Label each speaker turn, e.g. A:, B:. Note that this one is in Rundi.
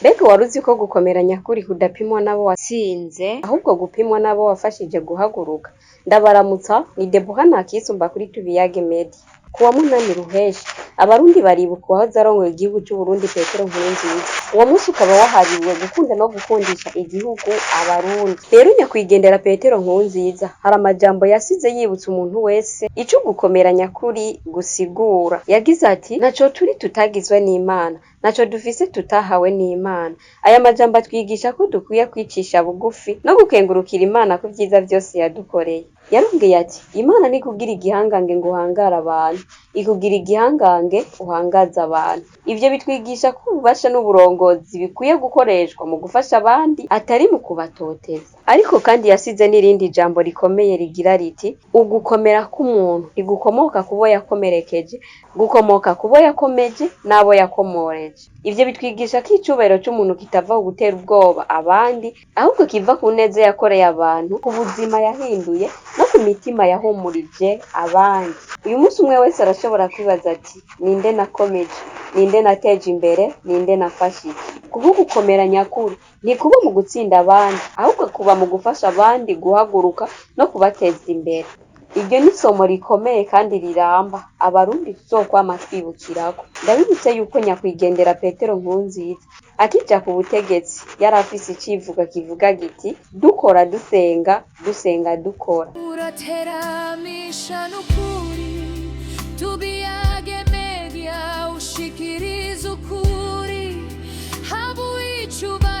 A: Mbega waruzi ko gukomera nyakuri kudapimwa n'abo watsinze ahubwo gupimwa n'abo wafashije guhaguruka? Ndabaramutsa, ni Deborah Ntakisumba kuri Tubiyage Media. Kuwa munani Ruheshi, abarundi baribuka uwahoze arongoye igihugu c'Uburundi Petero Nkurunziza. Uwo musi ukaba wahariwe gukunda no gukundisha igihugu abarundi. Rero nyakwigendera Petero Nkurunziza hari amajambo yasize yibutsa umuntu wese ico gukomera nyakuri gusigura. Yagize ati: "Ntaco turi tutagizwe n'Imana, ntaco dufise tutahawe n'Imana." Aya majambo atwigisha ko dukwiye kwicisha bugufi no gukengurukira Imana ku vyiza vyose yadukoreye. Yarongeye ati: "Imana ntikugira igihangange ngo uhangare abantu, ikugira igihangange uhangaza abantu." Ivyo bitwigisha ko ububasha n'uburongozi bikwiye gukoreshwa mu gufasha abandi atari mu kubatoteza. Ariko kandi yasize n'irindi jambo rikomeye rigira riti: "Ugukomera k'umuntu ntigukomoka kubo yakomerekeje, gukomoka kubo yakomeje n'abo yakomoreje." Ivyo bitwigisha ko icubahiro c'umuntu kitava ku gutera ubwoba abandi, ahubwo kiva ku neza yakoreye abantu, ku buzima yahinduye no ku mitima yahumurije abandi. Uyu munsi umwe wese arashobora kwibaza ati: "Ninde nakomeje? Ninde nateje imbere? Ninde nafashije?" Kuko gukomera nyakuri ntikuba mu gutsinda abandi, ahubwo kuba mu gufasha abandi guhaguruka no kubateza imbere. Iryo ni isomo rikomeye kandi riramba abarundi tuzokwama twibukirako. Ndabibutse yuko nyakwigendera Petero Nkurunziza akija ku butegetsi yari afise icivugo kivuga giti: "Dukora dusenga, dusenga dukora."
B: Urateramisha n'ukuri, Tubiyage Media ushikiriza ukuri, habu icuba